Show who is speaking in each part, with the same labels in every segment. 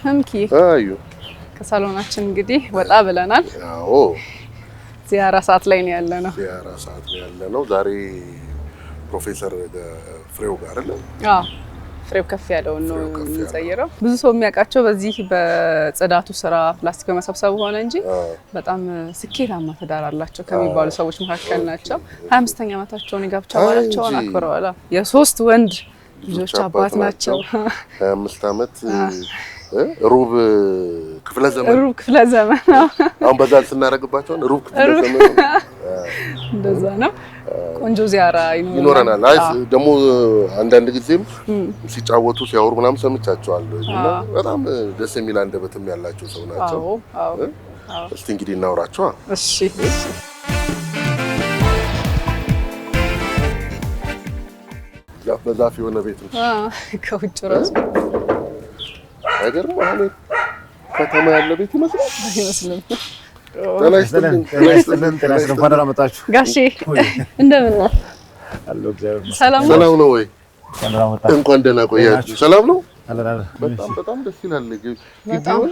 Speaker 1: ህምኪ
Speaker 2: አዩ
Speaker 1: ከሳሎናችን እንግዲህ ወጣ ብለናል።
Speaker 2: አዎ
Speaker 1: ዚያራ ሰዓት ላይ ነው ያለነው።
Speaker 2: ዚያራ ሰዓት ላይ ያለነው ዛሬ ፕሮፌሰር ፍሬው ጋር አይደል?
Speaker 1: አዎ ፍሬው ከፍ ያለው ነው የሚዘየረው። ብዙ ሰው የሚያውቃቸው በዚህ በጽዳቱ ስራ ፕላስቲክ በመሰብሰብ ሆነ እንጂ በጣም ስኬታማ ትዳር አላቸው ከሚባሉ ሰዎች መካከል ናቸው። 25ኛ ዓመታቸውን የጋብቻ በዓላቸውን አክብረዋል። የሶስት ወንድ ልጆች አባት ናቸው።
Speaker 2: 25 ዓመት ሩብ ክፍለ ዘመን አሁን በዛ ስናረግባቸው ሩብ ክፍለ ዘመን
Speaker 1: እንደዛ ነው። ቆንጆ ዚያራ
Speaker 2: ይኖረናል። አይ ደግሞ አንዳንድ ጊዜም ሲጫወቱ ሲያወሩ ምናምን ሰምቻቸዋለሁ እና በጣም ደስ የሚል አንደበትም ያላቸው ሰው ናቸው።
Speaker 1: አዎ
Speaker 2: እስቲ እንግዲህ እናውራቸው።
Speaker 1: እሺ
Speaker 2: በዛፍ የሆነ ቤት ነው
Speaker 1: ከውጭ ራሱ
Speaker 2: አይገርም። አሁን ከተማ ያለ ቤት ይመስላል።
Speaker 1: አይመስልም?
Speaker 2: ተናስተልን
Speaker 3: እንኳን አመጣችሁ
Speaker 1: ጋሼ እንደምን ነው?
Speaker 3: አሎ እግዚአብሔር
Speaker 1: ሰላም
Speaker 2: ነው ወይ? እንኳን ደህና ቆያችሁ። ሰላም ነው? በጣም ደስ ይላል። ግቢውን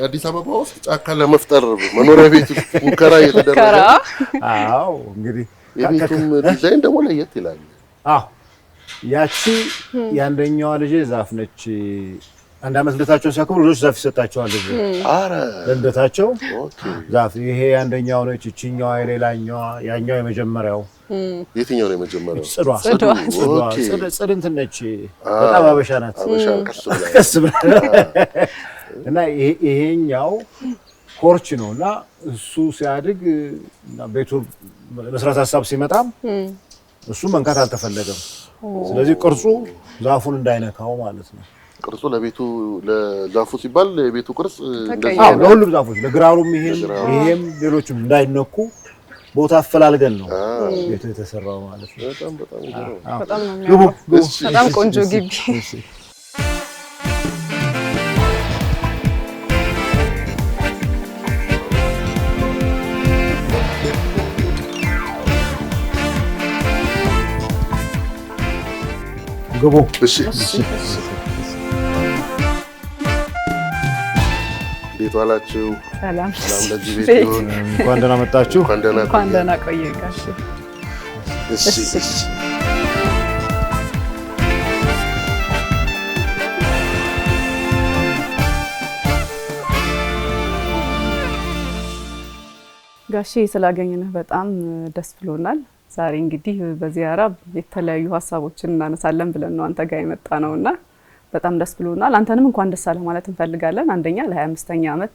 Speaker 2: አዲስ አበባ ውስጥ ጫካ ለመፍጠር መኖሪያ ቤት ሙከራ እየተደረገ።
Speaker 3: አዎ እንግዲህ
Speaker 2: የቤቱም ዲዛይን ደግሞ ለየት ይላል።
Speaker 3: አዎ ያቺ የአንደኛዋ ልጅ ዛፍ ነች። አንድ አመት ልደታቸውን ሲያከብሩ ልጆች ዛፍ ይሰጣቸዋል።
Speaker 2: አረ
Speaker 3: ልደታቸው ዛፍ ይሄ አንደኛው ነች። እቺኛዋ የሌላኛዋ ያኛው የመጀመሪያው
Speaker 2: የትኛው ነው የመጀመሪያው?
Speaker 3: ጽድ እንትን ነች። በጣም አበሻ ናት። ቀስ ብላ እና ይሄኛው ኮርች ነውና እሱ ሲያድግ ቤቱ መስራት ሀሳብ ሲመጣም እሱ መንካት አልተፈለገም። ስለዚህ ቅርጹ ዛፉን እንዳይነካው ማለት ነው።
Speaker 2: ቅርጹ ለቤቱ ለዛፉ ሲባል የቤቱ ቅርጽ
Speaker 1: እንደዚህ
Speaker 3: ነው። ለሁሉም ዛፎች ለግራሩም ይሄም ሌሎችም እንዳይነኩ ቦታ አፈላልገን ነው ቤቱ የተሰራው ማለት ነው።
Speaker 1: በጣም ነው የሚያምረው። በጣም ቆንጆ ግቢ።
Speaker 3: ግቡ።
Speaker 2: እሺ እንዴት ዋላችሁ?
Speaker 1: ሰላም
Speaker 2: ለዚህ ቤት ይሁን።
Speaker 3: እንኳን ደህና መጣችሁ።
Speaker 1: እንኳን ደህና ቆየ ጋሼ።
Speaker 2: እሺ
Speaker 1: ጋሼ ስላገኘንህ በጣም ደስ ብሎናል። ዛሬ እንግዲህ በዚያራ የተለያዩ ሀሳቦችን እናነሳለን ብለን ነው አንተ ጋር የመጣ ነውና በጣም ደስ ብሎናል። አንተንም እንኳን ደስ አለ ማለት እንፈልጋለን። አንደኛ ለ25ኛ ዓመት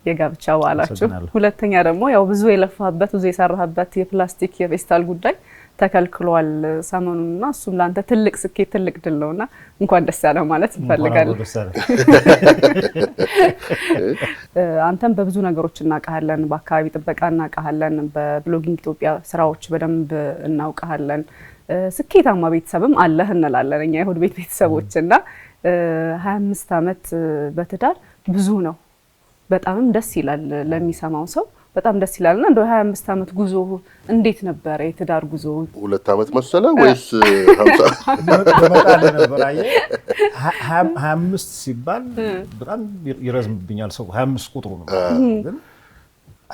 Speaker 1: የጋብቻ በዓላችሁ፣ ሁለተኛ ደግሞ ያው ብዙ የለፋህበት ብዙ የሰራህበት የፕላስቲክ የፌስታል ጉዳይ ተከልክሏል ሰሞኑንና እሱም ላንተ ትልቅ ስኬት ትልቅ ድል ነውና እንኳን ደስ ያለ ማለት እንፈልጋለን። አንተም በብዙ ነገሮች እናውቃለን። በአካባቢ ጥበቃ እናውቃለን። በብሎጊንግ ኢትዮጵያ ስራዎች በደንብ እናውቃለን። ስኬታማ ቤተሰብም አለህ እንላለን እኛ የሆድ ቤት ቤተሰቦችና 25 ዓመት በትዳር ብዙ ነው። በጣምም ደስ ይላል ለሚሰማው ሰው በጣም ደስ ይላልና እንደው 25 ዓመት ጉዞ እንዴት ነበር? የትዳር ጉዞ
Speaker 2: 2 ዓመት መሰለ ወይስ 50
Speaker 3: በመጣለ ነበር? አይ 25 ሲባል በጣም ይረዝምብኛል ሰው 25 ቁጥሩ ነው። ግን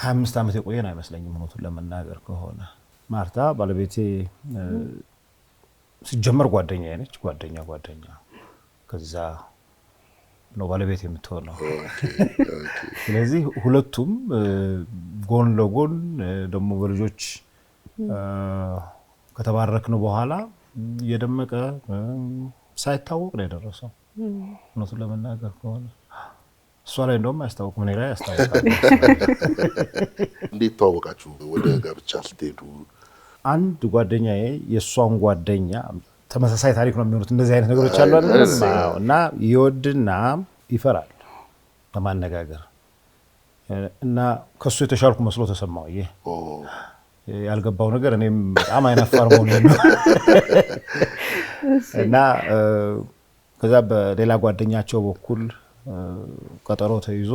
Speaker 3: 25 ዓመት የቆየን አይመስለኝም እውነቱን ለመናገር ከሆነ። ማርታ ባለቤቴ ሲጀመር ጓደኛዬ ነች። ጓደኛ ከዛ ነው ባለቤት የምትሆነው። ስለዚህ ሁለቱም ጎን ለጎን ደግሞ በልጆች ከተባረክን በኋላ የደመቀ ሳይታወቅ ነው የደረሰው እውነቱን ለመናገር ከሆነ። እሷ ላይ እንደውም አያስታውቅም፣ እኔ ላይ ያስታውቃል።
Speaker 2: እንዴት ተዋወቃችሁ? ወደ ጋብቻ ስትሄዱ?
Speaker 3: አንድ ጓደኛዬ የእሷን ጓደኛ ተመሳሳይ ታሪክ ነው የሚሆኑት። እንደዚህ አይነት ነገሮች አሉ አይደል? እና ይወድና ይፈራል ለማነጋገር እና ከሱ የተሻልኩ መስሎ ተሰማው። ይሄ ያልገባው ነገር እኔም በጣም አይናፋር መሆኔ ነው። እና ከዛ በሌላ ጓደኛቸው በኩል ቀጠሮ ተይዞ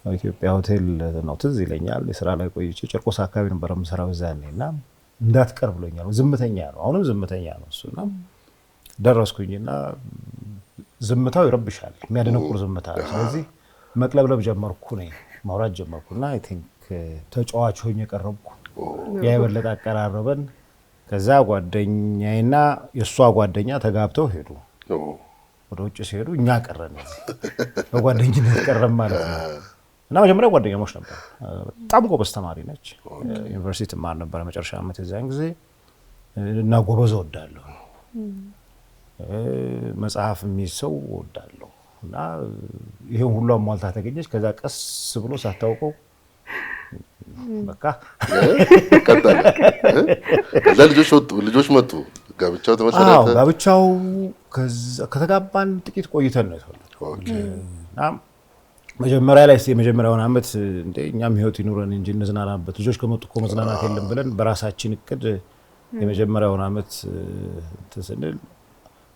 Speaker 3: ኢትዮጵያ ሆቴል ነው ትዝ ይለኛል። የሥራ ላይ ቆይቼ ጨርቆስ አካባቢ ነበር የምሰራው እዛኔና እንዳትቀር ብሎኛል። ዝምተኛ ነው፣ አሁንም ዝምተኛ ነው እሱና ደረስኩኝና ዝምታው ይረብሻል፣ የሚያደነቁር ዝምታ ነው። ስለዚህ መቅለብለብ ጀመርኩ ነኝ ማውራት ጀመርኩና አይ ቲንክ ተጫዋች ሆኜ የቀረብኩ ያ የበለጠ አቀራረበን። ከዛ ጓደኛዬና የእሷ ጓደኛ ተጋብተው ሄዱ። ወደ ውጭ ሲሄዱ እኛ ቀረን፣ በጓደኝነት ቀረን ማለት ነው። እና መጀመሪያ ጓደኛሞች ነበር። በጣም ጎበዝ ተማሪ ነች፣ ዩኒቨርሲቲ ትማር ነበር መጨረሻ ዓመት የዛን ጊዜ እና ጎበዝ ወዳለሁ መጽሐፍ የሚይዝ ሰው ወዳለሁ እና ይሄን ሁሉ አሟልታ ተገኘች። ከዛ ቀስ ብሎ ሳታውቀው በቃ
Speaker 2: ቀጠለ። ከዛ ልጆች መጡ፣ ጋብቻው ተመሰረተ።
Speaker 3: ጋብቻው ከተጋባን ጥቂት ቆይተን ነው የተወለደው። እና መጀመሪያ ላይ የመጀመሪያውን ዓመት እንደ እኛም ህይወት ይኑረን እንጂ እንዝናናበት፣ ልጆች ከመጡ እኮ መዝናናት የለም ብለን በራሳችን እቅድ የመጀመሪያውን ዓመት ስንል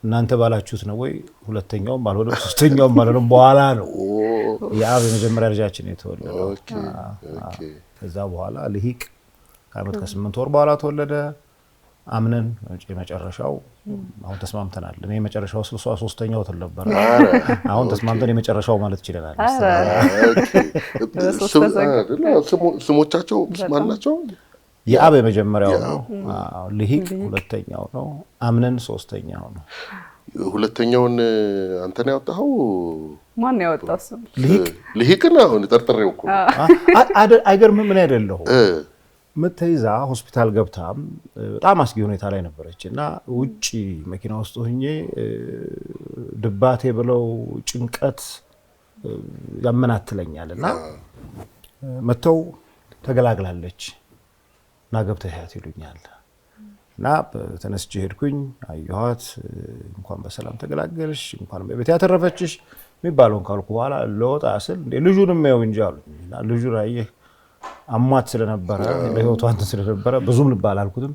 Speaker 3: እናንተ ባላችሁት ነው ወይ ሁለተኛውም ባልሆነም ሶስተኛውም ባልሆነም በኋላ ነው የአብ የመጀመሪያ ልጃችን የተወለደው። ከዛ በኋላ ልሂቅ ከዓመት ከ8 ወር በኋላ ተወለደ። አምነን የመጨረሻው አሁን ተስማምተናል። እኔ የመጨረሻው ስልሷ ሶስተኛው ትል ነበር። አሁን ተስማምተን የመጨረሻው ማለት ይችላል።
Speaker 2: ስሞቻቸው ማን ናቸው?
Speaker 3: የአብ የመጀመሪያው ነው፣ ልሂቅ ሁለተኛው ነው፣ አምነን ሶስተኛው ነው።
Speaker 2: ሁለተኛውን አንተ ነው ያወጣኸው?
Speaker 1: ማን ያወጣው ስም?
Speaker 2: ልሂቅና አሁን ጠርጥሬው እኮ
Speaker 3: አይገርምም? ምን አይደለሁ ምትይዛ ሆስፒታል ገብታም በጣም አስጊ ሁኔታ ላይ ነበረች እና ውጪ መኪና ውስጥ ሆኜ ድባቴ ብለው ጭንቀት ያመናትለኛል እና መተው ተገላግላለች እና ገብተህ ያት ይሉኛል እና ተነስቼ ሄድኩኝ። አየኋት። እንኳን በሰላም ተገላገልሽ፣ እንኳን በቤት ያተረፈችሽ የሚባለውን ካልኩ በኋላ ለወጣ ስል እንዴ ልጁንም ያው እንጂ አሉኝ እና ልጁን አየህ አሟት ስለነበረ ለህይወቷ እንትን ስለነበረ ብዙም ልባል አልኩትም።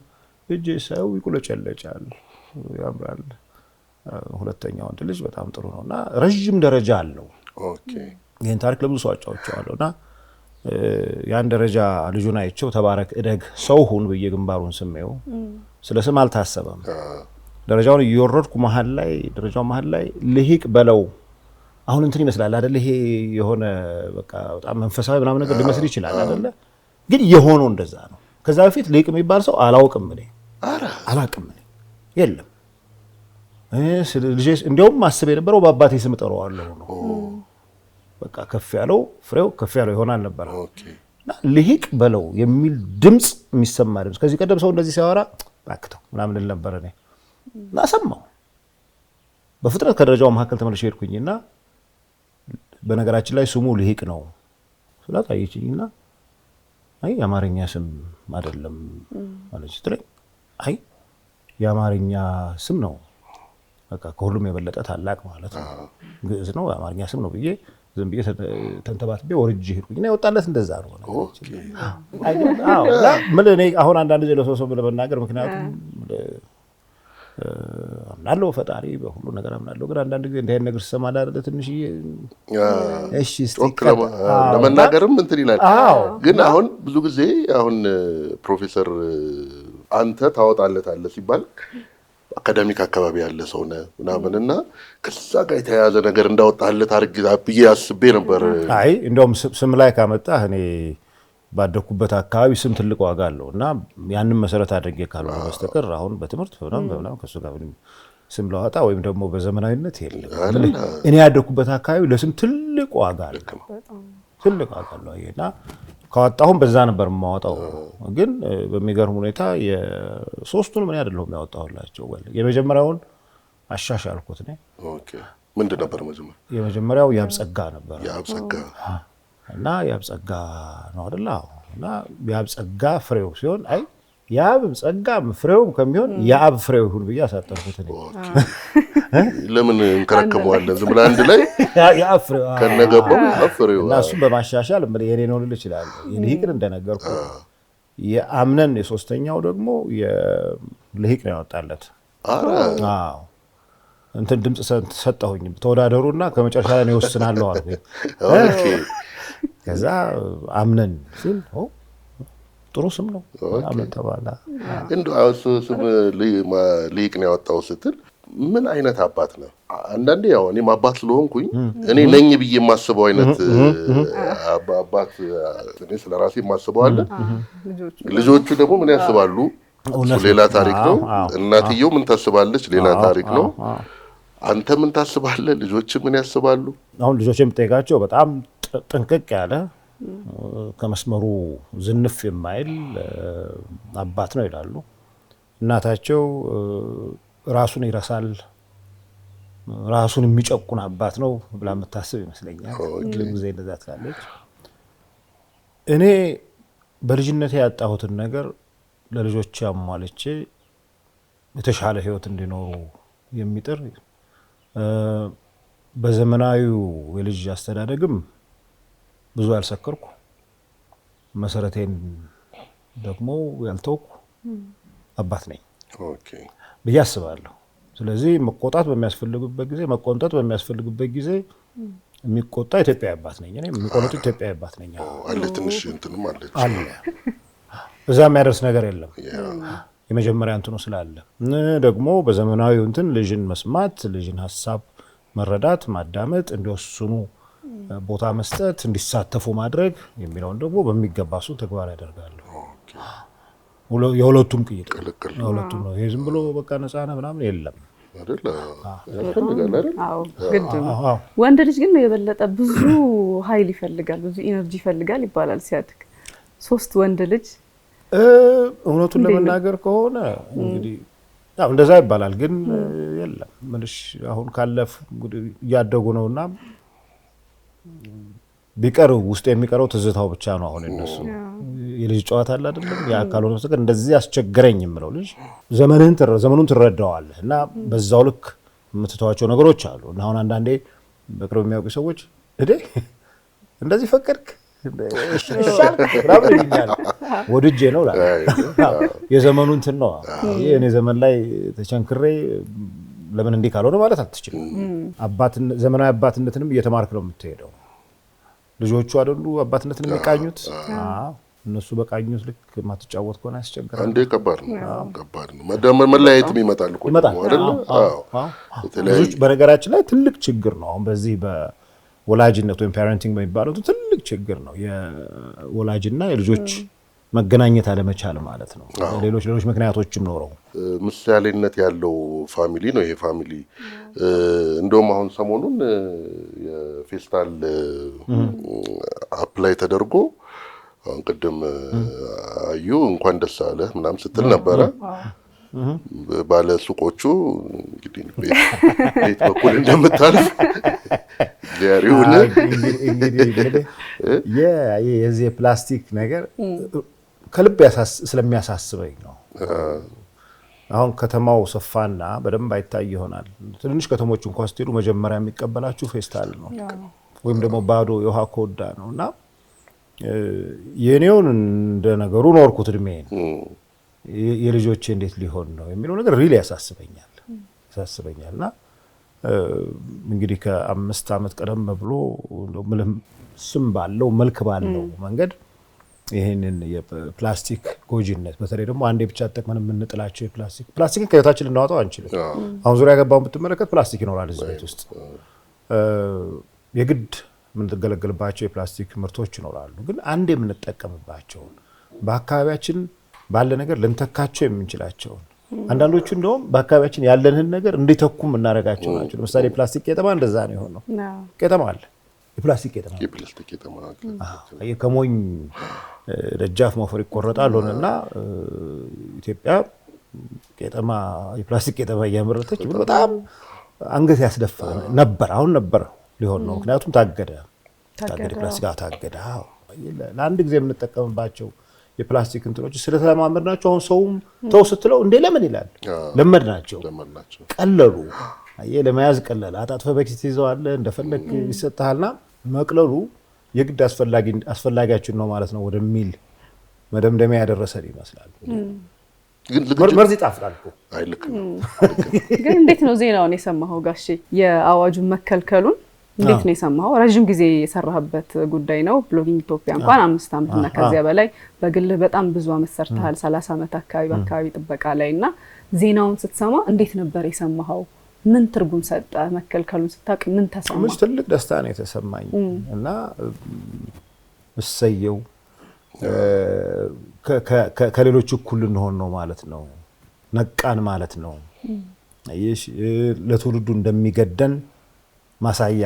Speaker 3: እጄ ሰው ይቁለጨለጫል፣ ያምራል። ሁለተኛው ወንድ ልጅ በጣም ጥሩ ነውና ረጅም ደረጃ አለው። ይሄን ታሪክ ለብዙ ሰው አጫውቻለሁና ያን ደረጃ ልጁን አይቼው ተባረክ እደግ ሰው ሁን ብዬ ግንባሩን ስሜው ስለ ስም አልታሰበም። ደረጃውን እየወረድኩ ደረጃው መሀል ላይ ልሂቅ በለው አሁን እንትን ይመስላል አይደል? ይሄ የሆነ በቃ በጣም መንፈሳዊ ምናምን ነገር ሊመስል ይችላል አይደል? ግን የሆነው እንደዛ ነው። ከዛ በፊት ልሂቅ የሚባል ሰው አላውቅም እኔ የለም። ልጄ እንደውም ማስብ የነበረው በአባቴ ስም ጠራዋለሁ ነው። በቃ ከፍ ያለው ፍሬው ከፍ ያለው ይሆናል ነበር። እና ልሂቅ በለው የሚል ድምጽ የሚሰማ ድምጽ ከዚህ ቀደም ሰው እንደዚህ ሲያወራ ባክተው ምናምን ል ነበር እኔ እና ሰማሁ። በፍጥነት ከደረጃው መካከል ተመልሼ ሄድኩኝና በነገራችን ላይ ስሙ ልሂቅ ነው ስላት አየችኝና አይ የአማርኛ ስም አይደለም አለች ትለኝ። አይ የአማርኛ ስም ነው በቃ ከሁሉም የበለጠ ታላቅ ማለት ነው፣ ግዕዝ ነው የአማርኛ ስም ነው ብዬ ዝም ብዬ ተንተባትቤ ወርጄ ሄድኩኝና የወጣለት እንደዛ ነው። ምን እኔ አሁን አንዳንድ ጊዜ ለሰው ለመናገር ምክንያቱም አምናለሁ ፈጣሪ በሁሉ ነገር አምናለሁ፣ ግን አንዳንድ ጊዜ እንዲህ አይነት ነገር ሲሰማ አይደለ ትንሽ እሺ
Speaker 2: ለመናገርም እንትን ይላል። ግን አሁን ብዙ ጊዜ አሁን ፕሮፌሰር አንተ ታወጣለታለህ ሲባል አካዳሚክ አካባቢ ያለ ሰው ነህ ምናምንና ከዛ ጋር የተያያዘ ነገር እንዳወጣለት አድርጌ ብዬ አስቤ ነበር።
Speaker 3: አይ እንደውም ስም ላይ ካመጣህ እኔ ባደኩበት አካባቢ ስም ትልቅ ዋጋ አለው እና ያንን መሰረት አድርጌ ካልሆነ በስተቀር አሁን በትምህርት ምናምን ከሱ ጋር ስም ለዋጣ ወይም ደግሞ በዘመናዊነት የለም። እኔ ያደኩበት አካባቢ ለስም ትልቅ ዋጋ አለው፣ ትልቅ ዋጋ አለው እና ካወጣሁም በዛ ነበር የማወጣው። ግን በሚገርም ሁኔታ የሶስቱንም እኔ አይደለሁም ያወጣሁላቸው። የመጀመሪያውን አሻሻልኩት እኔ።
Speaker 2: ምንድን ነበር መጀመሪያ?
Speaker 3: የመጀመሪያው ያብጸጋ ነበር።
Speaker 2: ያብጸጋ
Speaker 3: እና ያብጸጋ ነው አይደል? እና ያብጸጋ ፍሬው ሲሆን አይ ያብ ጸጋም ፍሬውም ከሚሆን የአብ ፍሬው ይሁን ብዬ አሳጠርኩት እኔ።
Speaker 2: ለምን እንከረከመዋለን? ዝም ብለህ አንድ ላይ
Speaker 3: የአብ ፍሬው
Speaker 2: ከነገባው የአብ ፍሬው
Speaker 3: እና እሱም በማሻሻል የኔ ነው ልል ይችላል። ልሂቅን እንደነገርኩ የአምነን የሶስተኛው ደግሞ የልሂቅ ነው ያወጣለት። አዎ እንትን ድምጽ ሰጠሁኝ ተወዳደሩና ከመጨረሻ ላይ ነው ይወስናለሁ አልኩኝ። ከዛ አምነን ሲል ጥሩ ስም ነው አመን ተባለ።
Speaker 2: እንደው ስም ልሂቅ ነው ያወጣው ስትል ምን አይነት አባት ነው? አንዳንዴ ያው እኔም አባት ስለሆንኩኝ እኔ ነኝ ብዬ የማስበው አይነት አባት እኔ ስለራሴ የማስበው አለ። ልጆቹ ደግሞ ምን ያስባሉ? ሌላ ታሪክ ነው። እናትየው ምን ታስባለች? ሌላ ታሪክ ነው። አንተ ምን ታስባለህ? ልጆች ምን ያስባሉ?
Speaker 3: አሁን ልጆች የምጠይቃቸው በጣም ጥንቅቅ ያለ ከመስመሩ ዝንፍ የማይል አባት ነው ይላሉ። እናታቸው ራሱን ይረሳል፣ ራሱን የሚጨቁን አባት ነው ብላ የምታስብ ይመስለኛል። ብዙ ጊዜ እንደዛ ትላለች። እኔ በልጅነቴ ያጣሁትን ነገር ለልጆች አሟልቼ የተሻለ ሕይወት እንዲኖሩ የሚጥር በዘመናዊው የልጅ አስተዳደግም ብዙ ያልሰከርኩ መሰረቴን ደግሞ ያልተውኩ አባት ነኝ ብዬ አስባለሁ። ስለዚህ መቆጣት በሚያስፈልግበት ጊዜ፣ መቆንጠጥ በሚያስፈልግበት ጊዜ የሚቆጣ ኢትዮጵያዊ አባት ነኝ። እኔ የሚቆነጡ ኢትዮጵያዊ አባት ነኝ።
Speaker 2: አለ ትንሽ እንትንም አለች
Speaker 3: አለ እዛ የሚያደርስ ነገር የለም። የመጀመሪያ እንትኑ ስላለ ደግሞ በዘመናዊው እንትን ልጅን መስማት፣ ልጅን ሀሳብ መረዳት፣ ማዳመጥ፣ እንዲወስኑ ቦታ መስጠት፣ እንዲሳተፉ ማድረግ የሚለውን ደግሞ በሚገባ እሱ ተግባር ያደርጋለሁ። የሁለቱም ቅይጥ የሁለቱም ነው። ይሄ ዝም ብሎ በቃ ነፃ ነህ ምናምን የለም
Speaker 2: አይደል? ያስፈልጋል አይደል?
Speaker 1: አዎ ግድ ነው። ወንድ ልጅ ግን የበለጠ ብዙ ኃይል ይፈልጋል፣ ብዙ ኢነርጂ ይፈልጋል ይባላል ሲያድግ። 3 ወንድ ልጅ
Speaker 3: እውነቱን ለመናገር ከሆነ እንግዲህ ያው እንደዛ ይባላል፣ ግን የለም ምንሽ አሁን ካለፍ እያደጉ ነውና ቢቀር ውስጥ የሚቀረው ትዝታው ብቻ ነው። አሁን እነሱ የልጅ ጨዋታ አለ አይደለም? የአካል ሆነ መስከረ እንደዚህ አስቸገረኝ የምለው ልጅ ዘመኑን ትረዳዋለህ እና በዛው ልክ የምትተዋቸው ነገሮች አሉ። እና አሁን አንዳንዴ በቅርብ የሚያውቁ ሰዎች እንደዚህ ፈቀድክ ወድጄ ነው የዘመኑ እንትን ነው። የእኔ ዘመን ላይ ተቸንክሬ ለምን እንዲህ ካልሆነ ማለት አትችልም። ዘመናዊ አባትነትንም እየተማርክ ነው የምትሄደው። ልጆቹ አይደሉ አባትነትን የሚቃኙት። እነሱ በቃኙት ልክ የማትጫወት ከሆነ ያስቸግራል።
Speaker 2: አንዴ ከባድ ነው። መለያየትም ይመጣል እኮ አይደል?
Speaker 3: ልጆች በነገራችን ላይ ትልቅ ችግር ነው። አሁን በዚህ በወላጅነት ወይም ፓረንቲንግ በሚባለው ትልቅ ችግር ነው። የወላጅና የልጆች መገናኘት አለመቻል ማለት ነው። ሌሎች ምክንያቶችም ኖረው
Speaker 2: ምሳሌነት ያለው ፋሚሊ ነው ይሄ ፋሚሊ። እንደውም አሁን ሰሞኑን የፌስታል አፕላይ ተደርጎ አሁን ቅድም አዩ እንኳን ደስ አለህ ምናምን ስትል ነበረ። ባለ ሱቆቹ እንግዲህ ቤት በኩል እንደምታልፍ ሊያሪውን
Speaker 3: የዚህ ፕላስቲክ ነገር ከልብ ስለሚያሳስበኝ ነው። አሁን ከተማው ሰፋና በደንብ አይታይ ይሆናል። ትንንሽ ከተሞች እንኳን ስትሄዱ መጀመሪያ የሚቀበላችሁ ፌስታል ነው ወይም ደግሞ ባዶ የውሃ ኮዳ ነው እና የኔውን እንደ ነገሩ ኖርኩት እድሜን የልጆቼ እንዴት ሊሆን ነው የሚለው ነገር ሪሊ ያሳስበኛል እና እንግዲህ ከ5 ዓመት ቀደም ብሎ ስም ባለው መልክ ባለው መንገድ ይሄንን የፕላስቲክ ጎጂነት በተለይ ደግሞ አንዴ ብቻ ተጠቅመን የምንጥላቸው ፕላስቲክን ከህይወታችን ልናወጣው አንችልም። አሁን ዙሪያ ገባውን ብትመለከት ፕላስቲክ ይኖራል እዚህ ቤት ውስጥ። የግድ የምንገለገልባቸው የፕላስቲክ ምርቶች ይኖራሉ፣ ግን አንዴ የምንጠቀምባቸውን በአካባቢያችን ባለ ነገር ልንተካቸው የምንችላቸውን አንዳንዶቹ እንደውም በአካባቢያችን ያለንን ነገር እንዲተኩ የምናደርጋቸው ናቸው። ለምሳሌ ፕላስቲክ ቄጠማ እንደዛ ነው የሆነው። ቄጠማ አለ፣ የፕላስቲክ ቄጠማ ከሞኝ ደጃፍ ሞፈር ይቆረጣል ሆነና ኢትዮጵያ ቄጠማ የፕላስቲክ ቄጠማ እያመረተች በጣም አንገት ያስደፋ ነበር። አሁን ነበር ሊሆን ነው፣ ምክንያቱም ታገደ ፕላስቲክ ታገደ። ለአንድ ጊዜ የምንጠቀምባቸው የፕላስቲክ እንትኖች ስለተለማመድናቸው አሁን ሰውም ተው ስትለው እንዴ ለምን ይላል። ለመድናቸው፣ ቀለሉ። ለመያዝ ቀለለ። አጣጥፈ በኪስ ይዘዋል እንደፈለግ ይሰጣልና መቅለሉ የግድ አስፈላጊያችን ነው ማለት ነው ወደሚል መደምደሚያ ያደረሰን ይመስላል። መርዝ ይጣፍጣል እኮ
Speaker 1: ግን እንዴት ነው ዜናውን የሰማኸው ጋሼ? የአዋጁን መከልከሉን እንዴት ነው የሰማኸው? ረጅም ጊዜ የሰራህበት ጉዳይ ነው። ብሎጊንግ ኢትዮጵያ እንኳን 5 ዓመት እና ከዚያ በላይ በግል በጣም ብዙ አመት ሰርተሃል። 30 ዓመት አካባቢ ጥበቃ ላይ እና ዜናውን ስትሰማ እንዴት ነበር የሰማኸው? ምን ትርጉም ሰጠ? መከልከሉን ስታውቅ ምን ተሰማ?
Speaker 3: ምን ትልቅ ደስታ ነው የተሰማኝ እና እሰየው ከሌሎች እኩል እንሆን ነው ማለት ነው። ነቃን ማለት ነው። ለትውልዱ እንደሚገደን ማሳያ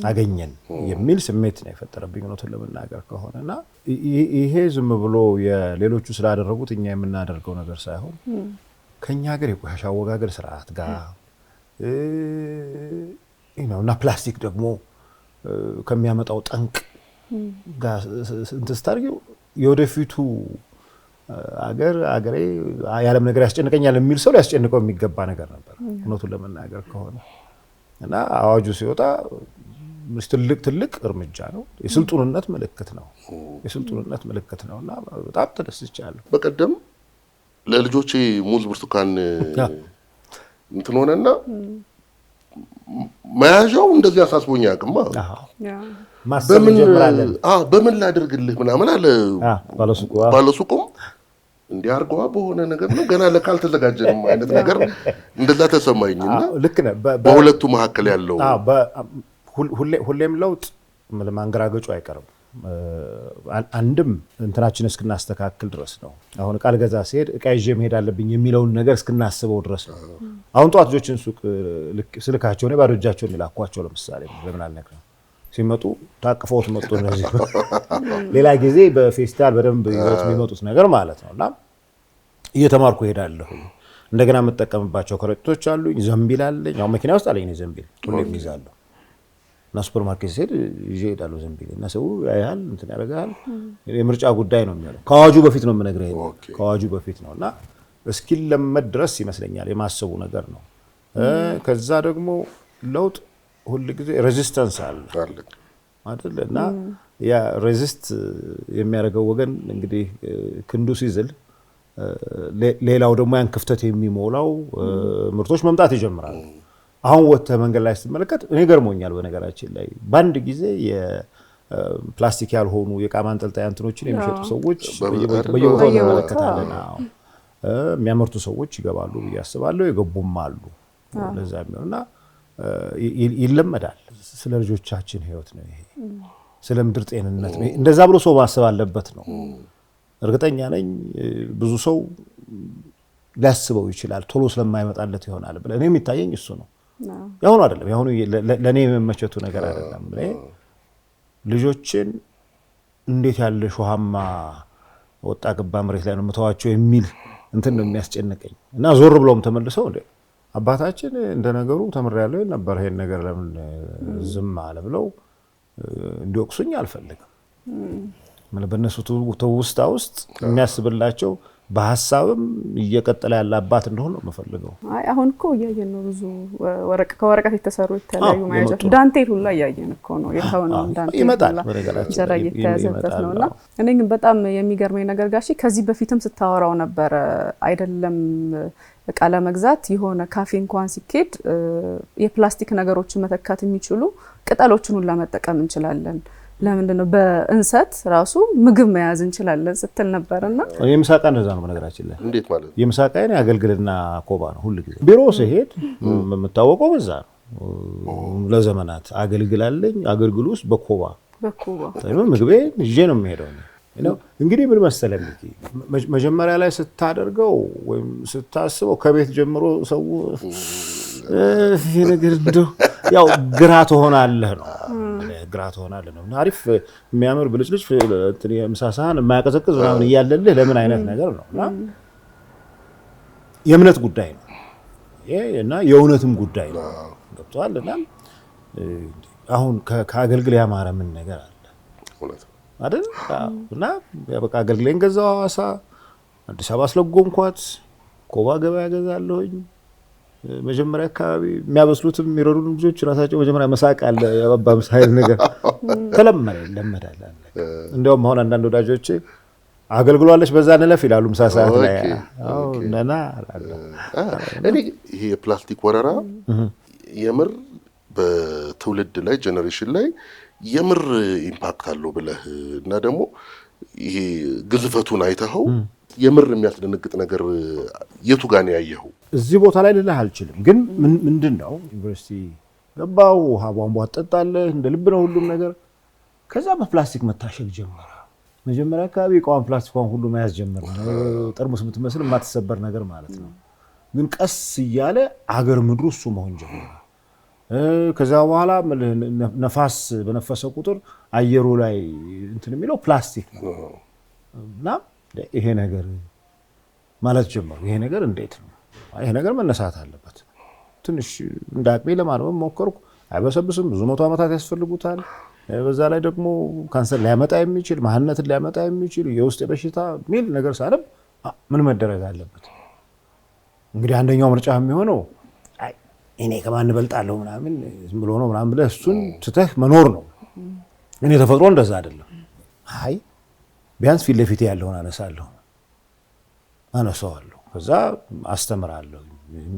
Speaker 3: አገኘን የሚል ስሜት ነው የፈጠረብኝ እውነቱን ለመናገር ከሆነና ይሄ ዝም ብሎ የሌሎቹ ስላደረጉት እኛ የምናደርገው ነገር ሳይሆን ከኛ ሀገር የቆሻሻ አወጋገድ ስርዓት ጋር እና ፕላስቲክ ደግሞ ከሚያመጣው ጠንቅ ጋር እንትስታርጊው የወደፊቱ አገሬ የዓለም ነገር ያስጨንቀኛል የሚል ሰው ሊያስጨንቀው የሚገባ ነገር ነበር እውነቱን ለመናገር ከሆነ እና አዋጁ ሲወጣ ትልቅ እርምጃ ነው። የስልጡንነት ምልክት ነው እና በጣም ተደስቻለሁ።
Speaker 2: በቀደም ለልጆቼ ሙዝ ብርቱካን እንትን ሆነና መያዣው እንደዚህ አሳስቦኝ አቅማ በምን ላድርግልህ ምናምን አለ ባለሱቁም እንዲያርገዋ በሆነ ነገር ነው ገና ለካል ተዘጋጀንም አይነት ነገር እንደዛ ተሰማኝና
Speaker 3: ልክ ነህ።
Speaker 2: በሁለቱ መካከል ያለው
Speaker 3: ሁሌም ለውጥ ማንገራገጩ አይቀርም። አንድም እንትናችን እስክናስተካክል ድረስ ነው። አሁን ቃል ገዛ ሲሄድ እቃ ይዤ መሄድ አለብኝ የሚለውን ነገር እስክናስበው ድረስ ነው። አሁን ጠዋት ልጆችን ሱቅ ስልካቸው ነው ባዶ እጃቸውን ይላኳቸው። ለምሳሌ ለምን አልነግርም ሲመጡ ታቅፈውት መጡ። እንደዚህ ሌላ ጊዜ በፌስታል በደንብ ይዘውት የሚመጡት ነገር ማለት ነውና እየተማርኩ እሄዳለሁ። እንደገና የምጠቀምባቸው ከረጢቶች አሉኝ፣ ዘንቢል አለኝ። ያው መኪና ውስጥ አለኝ ዘንቢል ሁሌም ይዛለሁ እና ሱፐርማርኬት ሲሄድ ይዤ እሄዳለሁ ዘንቢል እና ሰው ያያል እንትን ያደርጋል። የምርጫ ጉዳይ ነው የሚሆነው። ከአዋጁ በፊት ነው የምነግርህ፣ ከአዋጁ በፊት ነው እና እስኪለመድ ድረስ ይመስለኛል የማሰቡ ነገር ነው። ከዛ ደግሞ ለውጥ ሁሉ ጊዜ ሬዚስተንስ አለ አይደል? እና ያ ሬዚስት የሚያደርገው ወገን እንግዲህ ክንዱ ሲዝል ሌላው ደግሞ ያን ክፍተት የሚሞላው ምርቶች መምጣት ይጀምራሉ። አሁን ወጥተህ መንገድ ላይ ስትመለከት እኔ ገርሞኛል። በነገራችን ላይ በአንድ ጊዜ የፕላስቲክ ያልሆኑ የዕቃ ማንጠልጠያ እንትኖችን የሚሸጡ ሰዎች በየቦታው እንመለከታለን። የሚያመርቱ ሰዎች ይገባሉ ብዬ አስባለሁ። የገቡም አሉ። ለዛ የሚሆንና ይለመዳል። ስለ ልጆቻችን ህይወት ነው ይሄ፣ ስለ ምድር ጤንነት ነው። እንደዛ ብሎ ሰው ማሰብ አለበት ነው። እርግጠኛ ነኝ ብዙ ሰው ሊያስበው ይችላል፣ ቶሎ ስለማይመጣለት ይሆናል ብለህ። እኔ የሚታየኝ እሱ ነው። ያሁኑ አይደለም፣ ያሁኑ ለኔ የመመቸቱ ነገር አይደለም። ልጆችን እንዴት ያለ ሾሃማ ወጣ ገባ መሬት ላይ ነው የምተዋቸው የሚል እንትን ነው የሚያስጨንቀኝ እና ዞር ብለውም ተመልሰው አባታችን እንደነገሩ ተምሬያለሁ ነበር ይሄን ነገር ለምን ዝም አለ ብለው እንዲወቅሱኝ አልፈልግም። በእነሱ ትውስታ ውስጥ የሚያስብላቸው በሐሳብም እየቀጠለ ያለ አባት እንደሆነ ነው የምፈልገው።
Speaker 1: አሁን እኮ እያየን ነው ብዙ ከወረቀት የተሰሩ የተለያዩ ማያጃት ዳንቴል ሁላ እያየን እኮ ነው። የተወነው ዳንቴል
Speaker 3: ይመጣል በነገራችን
Speaker 1: ላይ የተያዘበት ነውና እኔ ግን በጣም የሚገርመኝ ነገር ጋሺ ከዚህ በፊትም ስታወራው ነበር አይደለም እቃ ለመግዛት የሆነ ካፌ እንኳን ሲኬድ የፕላስቲክ ነገሮችን መተካት የሚችሉ ቅጠሎችን ሁላ መጠቀም እንችላለን። ለምንድን ነው በእንሰት ራሱ ምግብ መያዝ እንችላለን ስትል ነበርና
Speaker 3: የምሳቃ እንደዛ ነው በነገራችን ላይ።
Speaker 2: እንዴት ማለት
Speaker 3: የምሳቃዬን አገልግልና ኮባ ነው ሁሉ ጊዜ ቢሮ ሲሄድ የምታወቀው በዛ ነው። ለዘመናት አገልግላለኝ አገልግሉ ውስጥ በኮባ ምግቤ ይዤ ነው የምሄደው ነው። እንግዲህ ምን መሰለህ መጀመሪያ ላይ ስታደርገው ወይም ስታስበው ከቤት ጀምሮ ሰው ነገር እንደው ያው ግራ ትሆናለህ ነው አሪፍ የሚያምር ብልጭልጭ የምሳሳህን የማያቀዘቅዝ ምናምን እያለልህ ለምን አይነት ነገር ነው እና የእምነት ጉዳይ ነው እና የእውነትም ጉዳይ ነው። ገብቶሃል? እና አሁን ከአገልግል ያማረ ምን ነገር አለ አይደል? እና በቃ አገልግሌን ገዛው ሐዋሳ አዲስ አበባ አስለጎምኳት። ኮባ ገበያ ገዛለሁኝ። መጀመሪያ አካባቢ የሚያበስሉትም የሚረዱን ልጆች ራሳቸው መጀመሪያ መሳቅ አለ ያባባም ሳይል ነገር ለመዳል አለ። እንደውም አሁን አንዳንድ ወዳጆቼ አገልግሏለች በዛ ንለፍ ይላሉ ምሳ ሰዓት ላይ። እኔ
Speaker 2: ይሄ የፕላስቲክ ወረራ የምር በትውልድ ላይ ጄኔሬሽን ላይ የምር ኢምፓክት አለው ብለህ እና ደግሞ ይሄ ግዝፈቱን አይተኸው የምር የሚያስደነግጥ ነገር የቱ ጋር ነው ያየኸው?
Speaker 3: እዚህ ቦታ ላይ ልልህ አልችልም፣ ግን ምንድነው ዩኒቨርሲቲ ገባው ውሃ ቧንቧ ትጠጣለህ፣ እንደ ልብ ነው ሁሉም ነገር። ከዛ በፕላስቲክ መታሸግ ጀመረ። መጀመሪያ አካባቢ እቃዋን ፕላስቲኳን ሁሉ መያዝ ጀመረ። ጠርሙስ የምትመስል የማትሰበር ነገር ማለት ነው። ግን ቀስ እያለ አገር ምድሩ እሱ መሆን ጀመረ። ከዛ በኋላ ነፋስ በነፈሰ ቁጥር አየሩ ላይ እንትን የሚለው ፕላስቲክ ነው እና ይሄ ነገር ማለት ጀመሩ። ይሄ ነገር እንዴት ነው? ይሄ ነገር መነሳት አለበት። ትንሽ እንደ አቅሜ ለማንበብ ሞከርኩ። አይበሰብስም፣ ብዙ መቶ ዓመታት ያስፈልጉታል። በዛ ላይ ደግሞ ካንሰር ሊያመጣ የሚችል ማንነትን ሊያመጣ የሚችል የውስጥ በሽታ ሚል ነገር ሳነብ ምን መደረግ አለበት? እንግዲህ አንደኛው ምርጫ የሚሆነው እኔ ከማን እበልጣለሁ ምናምን ዝም ብሎ ነው ምናምን ብለህ እሱን ትተህ መኖር ነው። እኔ ተፈጥሮ እንደዛ አይደለም። አይ ቢያንስ ፊት ለፊት ያለውን አነሳዋለሁ፣ ከዛ አስተምራለሁ፣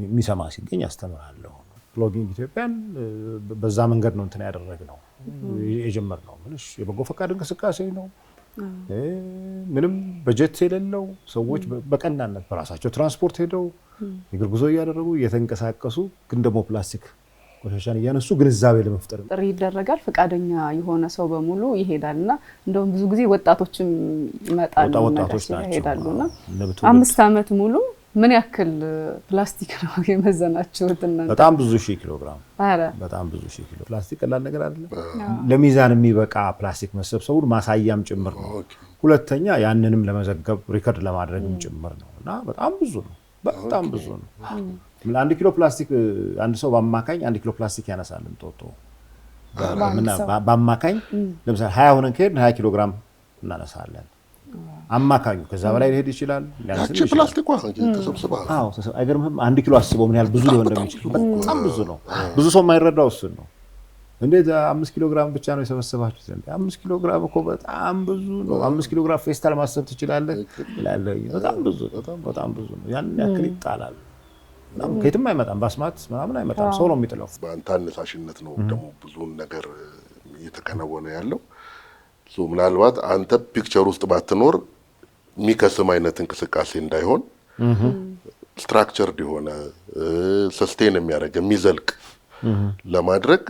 Speaker 3: የሚሰማ ሲገኝ አስተምራለሁ። ፕሎጊንግ ኢትዮጵያን በዛ መንገድ ነው እንትን ያደረግነው የጀመርነው። ምንሽ የበጎ ፈቃድ እንቅስቃሴ ነው። ምንም በጀት የሌለው ሰዎች በቀናነት በራሳቸው ትራንስፖርት ሄደው የእግር ጉዞ እያደረጉ እየተንቀሳቀሱ ግን ደግሞ ፕላስቲክ ቆሻሻን እያነሱ ግንዛቤ ለመፍጠር
Speaker 1: ጥሪ ይደረጋል። ፈቃደኛ የሆነ ሰው በሙሉ ይሄዳልና እንደውም ብዙ ጊዜ ወጣቶችም ይመጣሉ
Speaker 3: ወጣቶች ናቸው
Speaker 1: ይሄዳሉና 5 ዓመት ሙሉ ምን ያክል ፕላስቲክ ነው የመዘናችሁት?
Speaker 3: በጣም ብዙ ሺህ ኪሎ ግራም። በጣም ብዙ ሺህ ኪሎ ፕላስቲክ ቀላል ነገር አይደለም። ለሚዛን የሚበቃ ፕላስቲክ መሰብሰቡን ማሳያም ጭምር ነው። ሁለተኛ ያንንም ለመዘገብ ሪከርድ ለማድረግም ጭምር ነው እና በጣም ብዙ ነው። በጣም ብዙ ነው። ለአንድ ኪሎ ፕላስቲክ አንድ ሰው በአማካኝ 1 ኪሎ ፕላስቲክ ያነሳል። እንጦጦ በአማካኝ ለምሳሌ 20 ሆነን ከሄድን 20 ኪሎ ግራም እናነሳለን። አማካኙ ከዛ በላይ ሊሄድ ይችላል።
Speaker 2: ያቺ ፕላስቲክ ተሰብስባ
Speaker 3: አይገርምህም? 1 ኪሎ አስበው ምን ያህል ብዙ ሊሆን እንደሚችል። በጣም ብዙ ነው። ብዙ ሰው የማይረዳው እሱን ነው። እንዴት 5 ኪሎ ግራም ብቻ ነው የሰበሰባችሁት? 5 ኪሎ ግራም እኮ በጣም ብዙ ነው። 5 ኪሎ ግራም ፌስታል ማሰብ ትችላለህ ይላል። በጣም ብዙ ነው። ያን ያክል ይጣላል። ከየትም አይመጣም፣ ባስማት ምናምን አይመጣም። ሰው ነው የሚጥለው።
Speaker 2: በአንተ አነሳሽነት ነው ደግሞ ብዙውን ነገር እየተከናወነ ያለው። ምናልባት አንተ ፒክቸር ውስጥ ባትኖር የሚከስም አይነት እንቅስቃሴ እንዳይሆን ስትራክቸርድ የሆነ ሰስቴን የሚያደርግ የሚዘልቅ ለማድረግ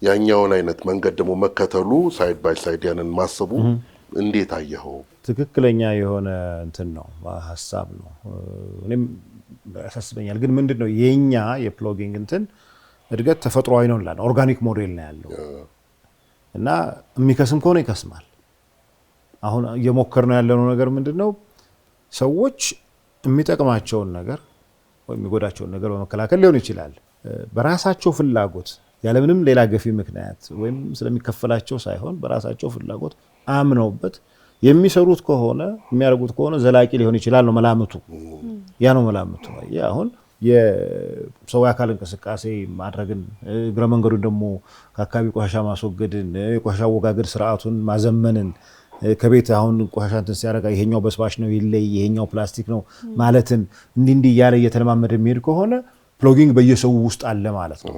Speaker 2: ያኛውን አይነት መንገድ ደግሞ መከተሉ ሳይድ ባይ ሳይድ ያንን ማሰቡ እንዴት አየኸው?
Speaker 3: ትክክለኛ የሆነ እንትን ነው ሀሳብ ነው። እኔም ያሳስበኛል። ግን ምንድነው የኛ የፕሎጊንግ እንትን እድገት ተፈጥሯዊ ነው እንላለን። ኦርጋኒክ ሞዴል ነው ያለው እና የሚከስም ከሆነ ይከስማል። አሁን እየሞከርነው ያለነው ነገር ምንድነው ሰዎች የሚጠቅማቸውን ነገር ወይም የሚጎዳቸውን ነገር በመከላከል ሊሆን ይችላል በራሳቸው ፍላጎት ያለምንም ሌላ ገፊ ምክንያት ወይም ስለሚከፈላቸው ሳይሆን በራሳቸው ፍላጎት አምነውበት የሚሰሩት ከሆነ የሚያደርጉት ከሆነ ዘላቂ ሊሆን ይችላል ነው መላምቱ። ያ ነው መላምቱ። አሁን የሰው አካል እንቅስቃሴ ማድረግን እግረ መንገዱን ደግሞ ከአካባቢ ቆሻሻ ማስወገድን የቆሻሻ አወጋገድ ስርዓቱን ማዘመንን ከቤት አሁን ቆሻሻ እንትን ሲያደርጋ ይሄኛው በስባሽ ነው ይለይ ይሄኛው ፕላስቲክ ነው ማለትን እንዲህ እያለ እየተለማመደ የሚሄድ ከሆነ ፕሎጊንግ በየሰው ውስጥ አለ ማለት ነው።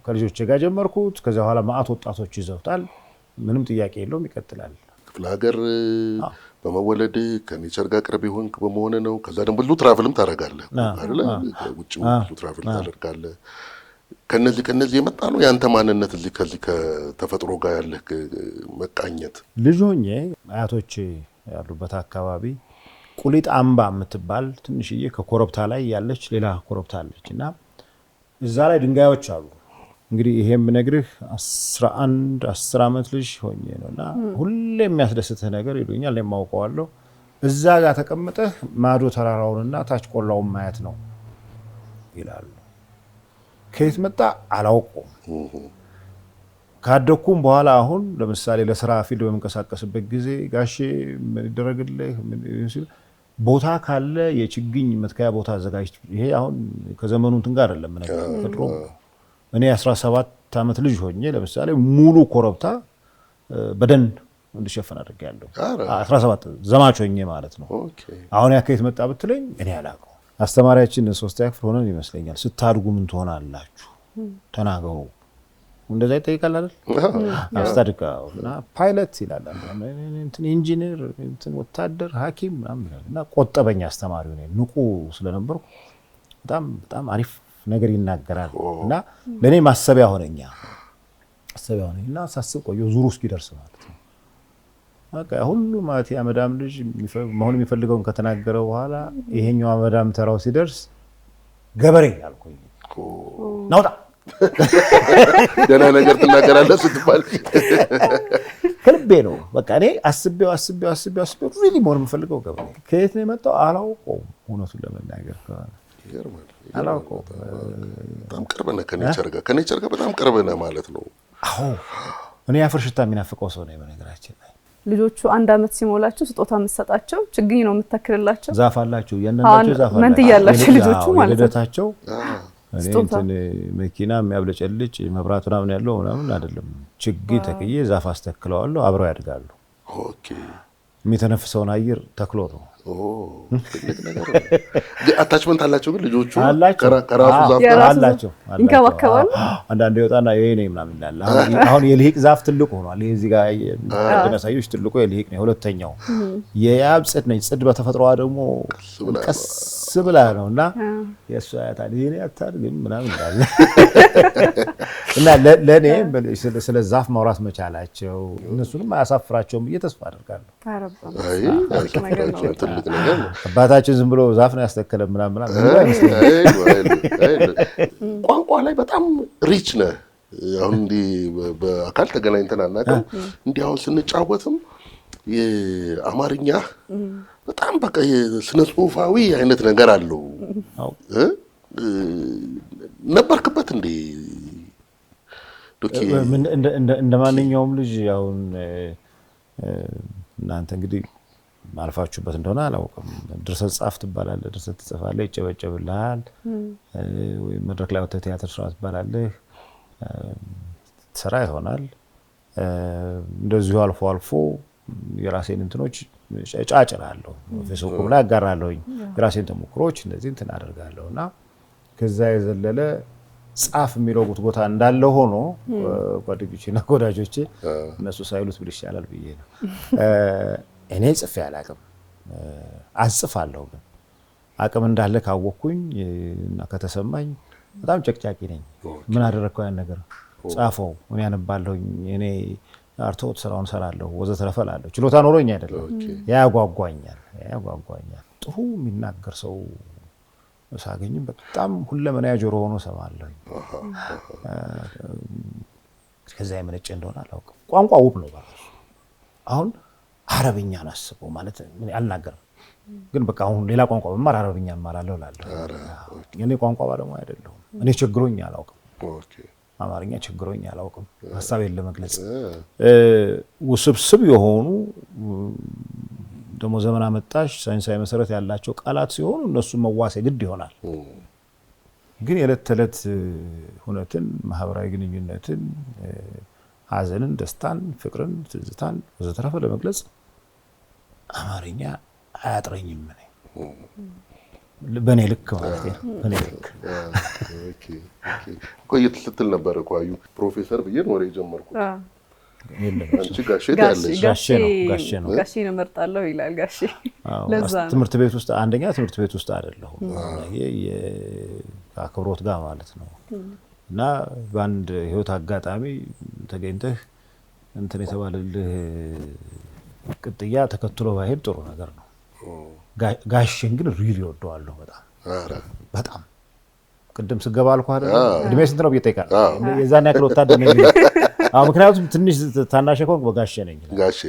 Speaker 3: ከልጆች ጋር ጀመርኩት። ከዛ በኋላ ማአት ወጣቶች ይዘውታል። ምንም ጥያቄ የለውም፣ ይቀጥላል።
Speaker 2: ክፍለ ሀገር በመወለድ ከኔቸር ጋር ቅርብ ይሆን በመሆነ ነው። ከዛ ደግሞ ብዙ ትራቭልም ታደርጋለህ አይደለ? ውጭ ብዙ ትራቭል ታደርጋለህ። ከነዚህ የመጣ ነው ያንተ ማንነት እዚህ ከዚህ ከተፈጥሮ ጋር ያለህ መቃኘት።
Speaker 3: ልጅ ሆኜ አያቶች ያሉበት አካባቢ ቁሊጥ አምባ የምትባል ትንሽዬ ከኮረብታ ላይ ያለች ሌላ ኮረብታ አለች እና እዛ ላይ ድንጋዮች አሉ። እንግዲህ ይሄ የምነግርህ 10 ዓመት ልጅ ሆኜ ነውና ሁሌ የሚያስደስትህ ነገር ይሉኛል፣ የማውቀዋለሁ። እዛ ጋር ተቀምጠህ ማዶ ተራራውንና ታች ቆላውን ማየት ነው ይላሉ። ከየት መጣ አላውቀውም። ካደኩም በኋላ አሁን ለምሳሌ ለስራ ፊልድ በመንቀሳቀስበት ጊዜ ጋሼ ምን ይደረግልህ ሲል ቦታ ካለ የችግኝ መትከያ ቦታ አዘጋጅ። ይሄ አሁን ከዘመኑ እንትን ጋር አይደለም ነገር እኔ 17 ዓመት ልጅ ሆኜ ለምሳሌ ሙሉ ኮረብታ በደን እንዲሸፈን አድርጌያለሁ። 17 ዘማች ሆኜ ማለት ነው። አሁን ያከየት መጣ ብትለኝ እኔ አላውቀው። አስተማሪያችን 3ኛ ክፍል ሆነን ይመስለኛል ስታድጉ ምን ትሆናላችሁ ተናገሩ እንደዛ ይጠይቃል አይደል? አስታድቃው እና ፓይለት ይላል እንትን ኢንጂነር እንትን ወታደር ሐኪም ምናምን እና ቆጠበኛ አስተማሪው ነው ንቁ ስለነበርኩ በጣም አሪፍ ነገር ይናገራል እና ለኔ ማሰቢያ ሆነኛ እና ሳስብ ቆየሁ ዙሩ እስኪደርስ ማለት ነው። በቃ ሁሉ ማለት ያመዳም ልጅ መሆን የሚፈልገውን ከተናገረ በኋላ ይሄኛው አመዳም ተራው ሲደርስ ገበሬ አልኩኝ ናውጣ
Speaker 2: ደህና ነገር ትናገራለህ ስትባል
Speaker 3: ከልቤ ነው። በቃ እኔ አስቤው ሪሊ መሆን የምፈልገው ገበሬ ከየት ነው የመጣው አላውቀውም። እውነቱን ለመናገር
Speaker 2: ይገርማል።
Speaker 3: አላውቀውም።
Speaker 2: በጣም ቅርብ ነህ ከኔቸር ጋር በጣም ቅርብ ነህ ማለት ነው።
Speaker 3: አዎ እኔ አፈር ሽታ የሚናፍቀው ሰው ነኝ በነገራችን ላይ።
Speaker 1: ልጆቹ 1 አመት ሲሞላቸው ስጦታ የምትሰጣቸው ችግኝ ነው የምትተክልላቸው?
Speaker 3: ዛፍ አላቸው ያንንዳቸው ዛፍ አላቸው
Speaker 1: መንት ያላቸው ልጆቹ ማለት ነው።
Speaker 3: ልደታቸው እንትን መኪና የሚያብለጨልጭ መብራት ምናምን ያለው ምናምን አይደለም። ችግኝ ተክዬ ዛፍ አስተክለዋለሁ አብረው ያድጋሉ።
Speaker 2: ኦኬ
Speaker 3: የሚተነፍሰውን አየር ተክሎ ነው።
Speaker 2: ትልቅ ነገር ነው። አታችመንት አላቸው ግን ልጆቹ
Speaker 3: ከራሱ
Speaker 2: ዛፍ
Speaker 3: አላቸው
Speaker 1: ይንከባከባሉ።
Speaker 3: አንዳንዴ ይወጣና የኔ ምናምን ይላል። አሁን የልሂቅ ዛፍ ትልቁ ሆኗል። ይሄ እዚህ ጋር እንደነሳዮች ትልቁ የልሂቅ ነው። ሁለተኛው የያብ ጽድ ነኝ። ጽድ በተፈጥሮዋ ደግሞ ቀስ ብላ ነውና የእሱ አያታል ይሄኔ አታድግም ምናምን ይላል እና ለኔ ስለ ዛፍ ማውራት መቻላቸው እነሱንም አያሳፍራቸውም ብዬ ተስፋ አደርጋለሁ።
Speaker 2: ትልቅ ነገር ነው።
Speaker 3: አባታችን ዝም ብሎ ዛፍ ነው ያስተከለ ምናምን
Speaker 2: ቋንቋ ላይ በጣም ሪች ነህ። አሁን እንዲህ በአካል ተገናኝተን አናውቅም። እንዲህ አሁን ስንጫወትም የአማርኛ በጣም በቃ የስነ ጽሁፋዊ አይነት ነገር አለው። ነበርክበት እንዴ? ዶኪ
Speaker 3: እንደ ማንኛውም ልጅ አሁን እናንተ እንግዲህ ማልፋችሁበት እንደሆነ አላውቅም። ድርሰት ጻፍ ትባላለህ፣ ድርሰት ትጽፋለህ፣ ይጨበጨብልሃል። ወይ መድረክ ላይ ወጥተህ ቲያትር ስራ ትባላለህ፣ ስራ ይሆናል። እንደዚሁ አልፎ አልፎ የራሴን እንትኖች ጫጭራለሁ፣ ፌስቡክ ላይ አጋራለሁኝ የራሴን ተሞክሮች እንደዚህ እንትን አደርጋለሁና ከዛ የዘለለ ጻፍ የሚለው ቦታ እንዳለ ሆኖ ጓደኞቼና ወዳጆቼ እነሱ ሳይሉት ብል ይሻላል ብዬ ነው። እኔ ጽፌ አላቅም፣ አጽፋለሁ ግን አቅም እንዳለ ካወቅኩኝ እና ከተሰማኝ በጣም ጨቅጫቂ ነኝ። ምን አደረግከው ያን ነገር ጻፈው እኔ ያነባለሁኝ እኔ አርቶት ስራውን ሰራለሁ ወዘተረፈ እላለሁ። ችሎታ ኖሮኝ አይደለም፣ ያጓጓኛል። ጥሩ የሚናገር ሰው ሳገኝም በጣም ሁለመና ጆሮ ሆኖ ሰማለሁ። ከዛ የመነጨ እንደሆነ አላውቅም። ቋንቋ ውብ ነው በራሱ። አሁን አረብኛን አስበው ማለት አልናገርም፣ ግን በቃ አሁን ሌላ ቋንቋ በማር አረብኛ እማራለሁ እላለሁ። እኔ ቋንቋ ባለሙያ አይደለሁም። እኔ ችግሮኝ አላውቅም። አማርኛ ችግሮኝ አላውቅም። ሀሳቤን ለመግለጽ ውስብስብ የሆኑ ደግሞ ዘመን አመጣሽ ሳይንሳዊ መሰረት ያላቸው ቃላት ሲሆኑ እነሱ መዋሴ ግድ ይሆናል። ግን የዕለት ተዕለት ሁነትን፣ ማህበራዊ ግንኙነትን፣ ሀዘንን፣ ደስታን፣ ፍቅርን፣ ትዝታን ወዘተረፈ ለመግለጽ አማርኛ አያጥረኝም። በኔ ልክ ማለት ነው። በኔ ልክ
Speaker 2: ቆየት ስትል ነበር እኮ አዩ ፕሮፌሰር ብዬ ነው ወሬ ጀመርኩት። አንቺ ጋሼ ያለሽ
Speaker 3: ጋሼ ነው
Speaker 1: ጋሼን እመርጣለሁ ይላል ጋሼ። ለዛ
Speaker 3: ትምህርት ቤት ውስጥ አንደኛ ትምህርት ቤት ውስጥ አይደለሁም፣ ይሄ ከአክብሮት ጋር ማለት ነው። እና በአንድ ህይወት አጋጣሚ ተገኝተህ እንትን የተባለልህ ቅጥያ ተከትሎ ባይሄድ ጥሩ ነገር ነው። ጋሼን ግን ሪሊ ወደዋለሁ በጣም። ቅድም ስገባ አልኩህ አይደል እድሜ ስንት ነው ብዬ እጠይቃለሁ። የዛን ያክል ወታደር ነኝ። ምክንያቱም ትንሽ ታናሽ ኮንክ በጋሼ ነኝ።
Speaker 2: ጋሼ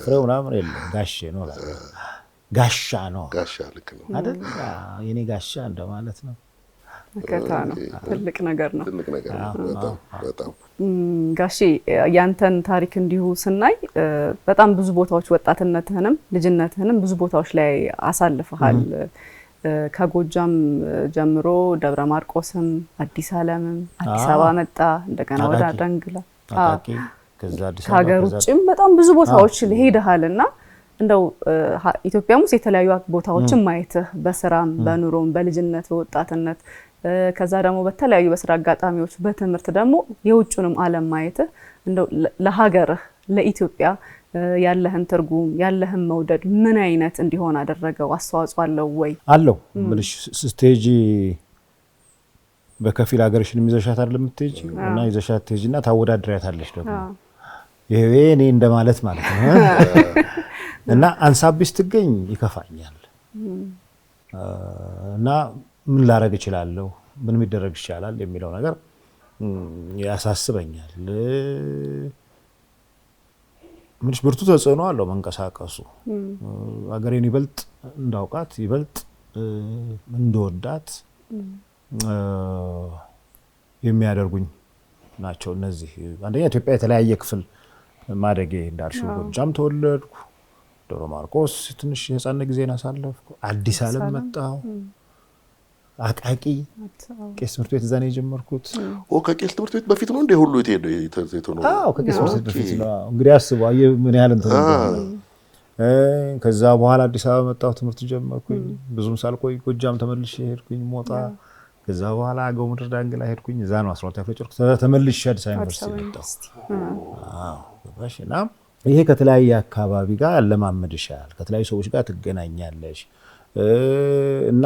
Speaker 3: ፍሬው ምናምን የለም ጋሼ ነው። ጋሻ ነው
Speaker 2: ጋሻ ልክ ነው
Speaker 3: አይደል? የኔ ጋሻ እንደማለት ነው።
Speaker 1: መከታ ነው። ትልቅ ነገር ነው።
Speaker 2: ትልቅ ነገር ነው በጣም
Speaker 1: ጋሼ ያንተን ታሪክ እንዲሁ ስናይ በጣም ብዙ ቦታዎች ወጣትነትህንም ልጅነትህንም ብዙ ቦታዎች ላይ አሳልፈሃል። ከጎጃም ጀምሮ ደብረ ማርቆስም አዲስ ዓለምም አዲስ አበባ መጣ፣ እንደገና ወደ ዳንግላ ከሀገር ውጭም በጣም ብዙ ቦታዎች ሄደሃልና እንደው ኢትዮጵያም ውስጥ የተለያዩ ቦታዎችን ማየትህ በስራም በኑሮም በልጅነት በወጣትነት ከዛ ደግሞ በተለያዩ በስራ አጋጣሚዎች በትምህርት ደግሞ የውጭንም ዓለም ማየት እንደው ለሀገርህ ለኢትዮጵያ ያለህን ትርጉም ያለህን መውደድ ምን አይነት እንዲሆን አደረገው? አስተዋጽኦ አለው ወይ?
Speaker 3: አለው ምልሽ ስቴጂ በከፊል ሀገርሽን ይዘሻት አይደለም የምትሄጂ እና ይዘሻት ትሄጂና ታወዳድሪያታለሽ ደግሞ ይሄ እኔ እንደማለት ማለት ነው እና አንሳብሽ ትገኝ ይከፋኛል እና ምን ላረግ እችላለሁ ምን የሚደረግ ይችላል የሚለው ነገር ያሳስበኛል። ምንሽ ብርቱ ተጽዕኖ አለው መንቀሳቀሱ ሀገሬን ይበልጥ እንዳውቃት ይበልጥ እንደወዳት የሚያደርጉኝ ናቸው እነዚህ። አንደኛ ኢትዮጵያ የተለያየ ክፍል ማደጌ እንዳልሽው ጎጃም ተወለድኩ፣ ደብረ ማርቆስ ትንሽ የህፃንነት ጊዜን አሳለፍኩ፣ አዲስ ዓለም መጣሁ፣ አቃቂ ቄስ ትምህርት ቤት እዛ ነው የጀመርኩት።
Speaker 2: ከቄስ ትምህርት ቤት በፊት ነው እንደ ሁሉ የተሄደው?
Speaker 3: አዎ ከቄስ ትምህርት ቤት በፊት ነው። እንግዲህ አስበው ምን ያህል እንትን ነው። ከዛ በኋላ አዲስ አበባ መጣሁ፣ ትምህርት ጀመርኩኝ። ብዙም ሳልቆይ ጎጃም ተመልሼ ሄድኩኝ ሞጣ። ከዛ በኋላ አገው ምድር ዳንግላ ሄድኩኝ። እዛ ነው 12 ክፍል ጨርኩ። ተመልሼ አዲስ አበባ ዩኒቨርሲቲ መጣሁ። እና ይሄ ከተለያየ አካባቢ ጋር ያለማመድሻል፣ ከተለያዩ ሰዎች ጋር ትገናኛለሽ እና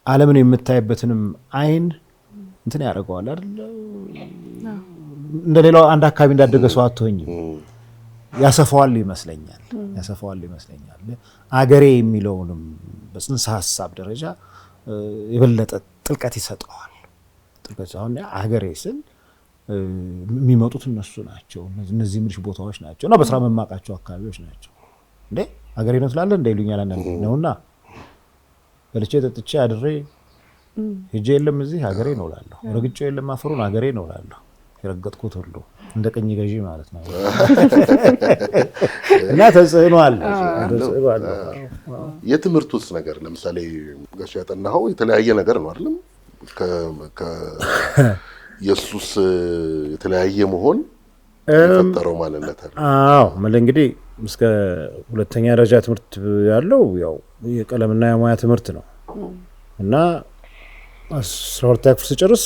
Speaker 3: የዓለምን የምታይበትንም አይን እንትን ያደርገዋል አይደል? እንደሌላው አንድ አካባቢ እንዳደገ ሰው አትሆኝም። ያሰፋዋል ይመስለኛል። አገሬ የሚለውንም በጽንሰ ሀሳብ ደረጃ የበለጠ ጥልቀት ይሰጠዋል። አሁን አገሬ ስል የሚመጡት እነሱ ናቸው። እነዚህ ምንሽ ቦታዎች ናቸው እና በስራ መማቃቸው አካባቢዎች ናቸው። እንዴ አገሬ ነው ትላለህ እንደ ይሉኛል አንዳንዴ ነውና በልቼ ጠጥቼ አድሬ ሄጄ የለም እዚህ ሀገሬ ነው እላለሁ። ረግጬ የለም አፈሩን ሀገሬ ነው እላለሁ። የረገጥኩት ሁሉ እንደ ቀኝ ገዢ ማለት ነው እና ተጽዕኖ አለ።
Speaker 2: የትምህርት ውስጥ ነገር ለምሳሌ ጋሽ ያጠናኸው የተለያየ ነገር ነው አይደለም? የሱስ የተለያየ መሆን የፈጠረው ማንነት አለ።
Speaker 3: አዎ ማለት እንግዲህ እስከ ሁለተኛ ደረጃ ትምህርት ያለው ያው የቀለምና የሙያ ትምህርት ነው እና 12ኛ ክፍል ስጨርስ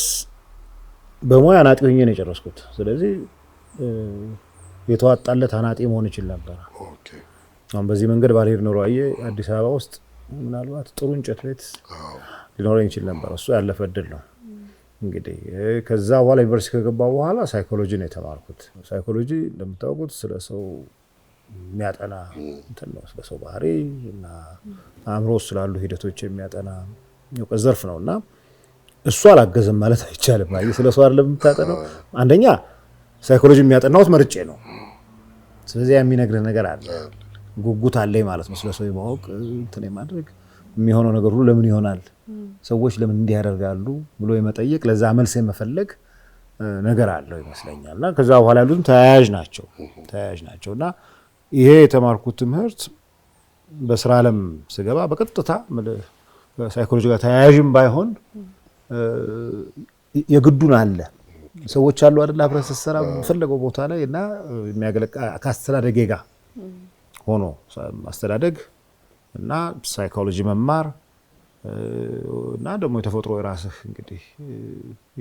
Speaker 3: በሙያ አናጢ ሆኜ ነው የጨረስኩት። ስለዚህ የተዋጣለት አናጢ መሆን ይችል ነበር። አሁን በዚህ መንገድ ባልሄድ ኖሮ አዲስ አበባ ውስጥ ምናልባት ጥሩ እንጨት ቤት ሊኖረኝ ይችል ነበር። እሱ ያለፈ እድል ነው። እንግዲህ ከዛ በኋላ ዩኒቨርሲቲ ከገባ በኋላ ሳይኮሎጂ ነው የተማርኩት። ሳይኮሎጂ እንደምታውቁት ስለ ሰው የሚያጠና እንትን ነው፣ ስለ ሰው ባህሪ እና አእምሮ ስላሉ ሂደቶች የሚያጠና የእውቀት ዘርፍ ነውና እሱ አላገዘም ማለት አይቻልም። ስለ ሰው አይደለም የምታጠናው። አንደኛ ሳይኮሎጂ የሚያጠናውት መርጬ ነው። ስለዚህ የሚነግርህ ነገር አለ፣ ጉጉት አለኝ ማለት ነው። ስለ ሰው የማወቅ እንትን የማድረግ የሚሆነው ነገር ሁሉ ለምን ይሆናል፣ ሰዎች ለምን እንዲህ ያደርጋሉ ብሎ የመጠየቅ ለዛ መልስ የመፈለግ ነገር አለው ይመስለኛል። እና ከዛ በኋላ ያሉትም ተያያዥ ናቸው እና ይሄ የተማርኩት ትምህርት በስራ ዓለም ስገባ በቀጥታ ሳይኮሎጂ ጋር ተያያዥም ባይሆን የግዱን አለ። ሰዎች አሉ አይደል አብረህ ስትሰራ ፈለገው ቦታ ላይ እና የሚያገለግል ከአስተዳደጌ ጋር ሆኖ አስተዳደግ እና ሳይኮሎጂ መማር እና ደግሞ የተፈጥሮ የራስህ እንግዲህ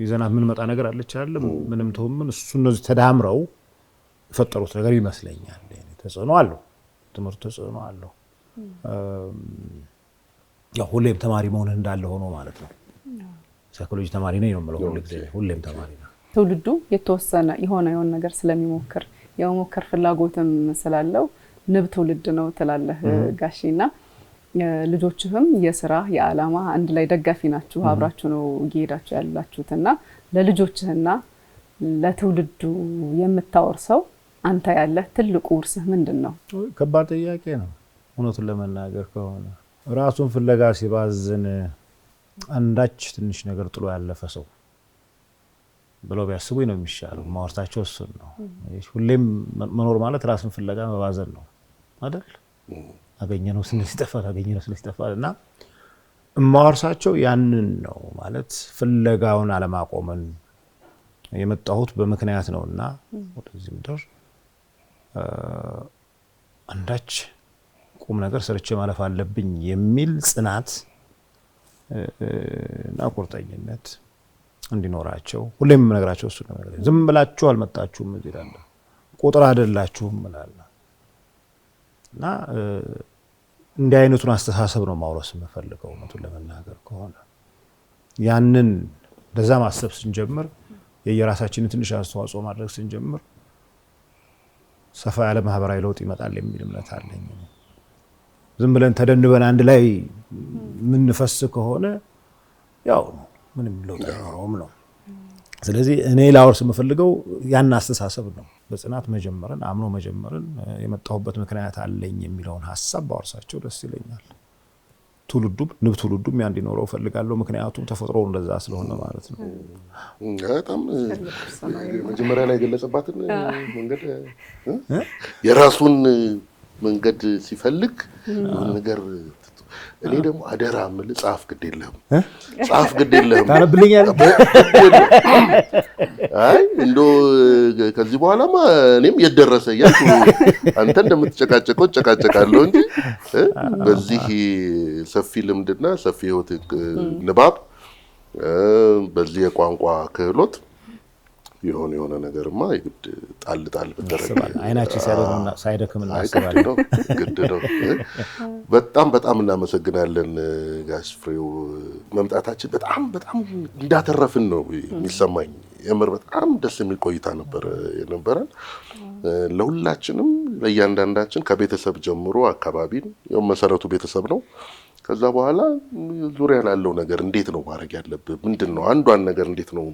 Speaker 3: ይዘናት ምን መጣ ነገር አለች አይደል? ምንም ተውምን እሱ እነዚህ ተዳምረው የፈጠሩት ነገር ይመስለኛል። ተጽዕኖ አለው፣ ትምህርት ተጽዕኖ አለው። ያው ሁሌም ተማሪ መሆን እንዳለ ሆኖ ማለት ነው። ሳይኮሎጂ ተማሪ ነኝ ነው የምለው ሁሌ ጊዜ፣ ሁሌም ተማሪ ነው።
Speaker 1: ትውልዱ የተወሰነ የሆነ ነገር ስለሚሞክር የመሞከር ፍላጎትም ስላለው ንብ ትውልድ ነው ትላለህ ጋሼና ልጆችህም የስራ የዓላማ አንድ ላይ ደጋፊ ናችሁ፣ አብራችሁ ነው እየሄዳችሁ ያላችሁትና ለልጆችህና ለትውልዱ የምታወርሰው አንተ ያለህ ትልቁ ውርስህ ምንድነው?
Speaker 3: ከባድ ጥያቄ ነው እውነቱን ለመናገር ከሆነ። ራሱን ፍለጋ ሲባዝን አንዳች ትንሽ ነገር ጥሎ ያለፈ ሰው ብለው ቢያስቡኝ ነው የሚሻለው። ማወርታቸው እሱን ነው። ሁሌም መኖር ማለት ራስን ፍለጋ መባዘን ነው አይደል? አገኘነው ስንል ሲጠፋል እና ማወርሳቸው ያንን ነው ማለት ፍለጋውን አለማቆምን። የመጣሁት በምክንያት ነውና ወደዚህ ምድር አንዳች ቁም ነገር ሰርቼ ማለፍ አለብኝ የሚል ጽናት እና ቁርጠኝነት እንዲኖራቸው ሁሌም የምነግራቸው እሱ ነው። ዝም ብላችሁ አልመጣችሁም እዚህ ላይ ቁጥር አይደላችሁም እላለሁ እና እንዲህ አይነቱን አስተሳሰብ ነው ማውረስ የምፈልገው እውነቱን ለመናገር ከሆነ ያንን እንደዛ ማሰብ ስንጀምር የየራሳችንን ትንሽ አስተዋጽኦ ማድረግ ስንጀምር ሰፋ ያለ ማህበራዊ ለውጥ ይመጣል የሚል እምነት አለኝ። ዝም ብለን ተደንበን አንድ ላይ ምንፈስ ከሆነ ያው ምንም ለውጥ አይኖርም ነው። ስለዚህ እኔ ላወርስ የምፈልገው ያን አስተሳሰብ ነው። በጽናት መጀመርን አምኖ መጀመርን የመጣሁበት ምክንያት አለኝ የሚለውን ሐሳብ ባወርሳቸው ደስ ይለኛል። ትውልዱም ያን እንዲኖረው ፈልጋለሁ። ምክንያቱም ተፈጥሮ እንደዛ ስለሆነ ማለት ነው።
Speaker 2: በጣም መጀመሪያ ላይ ገለጸባትን መንገድ የራሱን መንገድ ሲፈልግ ነገር እኔ ደግሞ አደራ ምል ጻፍ ግድ የለህም
Speaker 3: ታነብልኛለህ።
Speaker 2: አይ እንደው ከዚህ በኋላማ እኔም የደረሰ እያልኩ አንተ እንደምትጨቃጨቀው እጨቃጨቃለሁ እንጂ በዚህ ሰፊ ልምድና ሰፊ ህይወት ንባብ በዚህ የቋንቋ ክህሎት የሆነ ነገርማ ይግድ ጣል በተደረገ
Speaker 3: አይናችን ሳይደክም እናስባለን።
Speaker 2: ግድ ነው። በጣም እናመሰግናለን ጋሽ ፍሬው። መምጣታችን በጣም እንዳተረፍን ነው የሚሰማኝ። የምር በጣም ደስ የሚል ቆይታ ነበር የነበረን። ለሁላችንም ለእያንዳንዳችን ከቤተሰብ ጀምሮ አካባቢን ያው መሰረቱ ቤተሰብ ነው። ከዛ በኋላ ዙሪያ ላለው ነገር እንዴት ነው ማድረግ ያለብህ ምንድነው አንዷን ነገር እንዴት ነው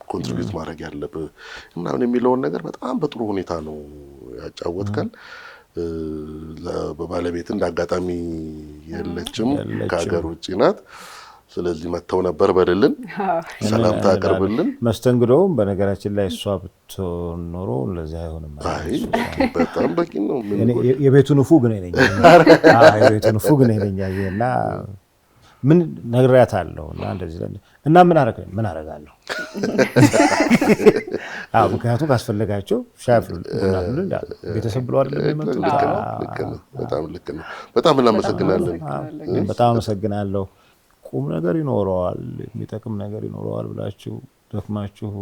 Speaker 2: ኮንትሪቢዩት ማድረግ ያለብህ ምናምን የሚለውን ነገር በጣም በጥሩ ሁኔታ ነው ያጫወትከን። በባለቤት እንዳጋጣሚ የለችም ከሀገር ውጭ ናት። ስለዚህ መተው ነበር በደልን ሰላምታ አቀርብልን።
Speaker 3: መስተንግዶውም በነገራችን ላይ እሷ ብትሆን ኖሮ እንደዚህ አይሆንም።
Speaker 2: አይ በጣም በቂ ነው።
Speaker 3: የቤቱ ንፉግ ነኝ እና ምን ነግሬያታለሁ እና እንደዚህ እና ምን አደርጋለሁ ምክንያቱም ካስፈለጋቸው ሻፍ ቤተሰብ ብሎ አይደለም የሚመጡት።
Speaker 2: ልክ ነው። በጣም እናመሰግናለን።
Speaker 3: በጣም አመሰግናለሁ። ቁም ነገር ይኖረዋል፣ የሚጠቅም ነገር ይኖረዋል ብላችሁ ደክማችሁ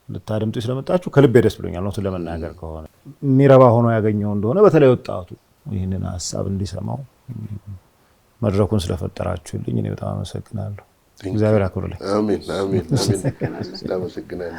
Speaker 3: ልታደምጡ ስለመጣችሁ ከልቤ ደስ ብሎኛል። ነው ለመናገር ከሆነ የሚረባ ሆኖ ያገኘው እንደሆነ በተለይ ወጣቱ ይህንን ሀሳብ እንዲሰማው መድረኩን ስለፈጠራችሁልኝ እኔ በጣም አመሰግናለሁ። እግዚአብሔር ያክብርልኝ።
Speaker 2: አሜን። እናመሰግናለን።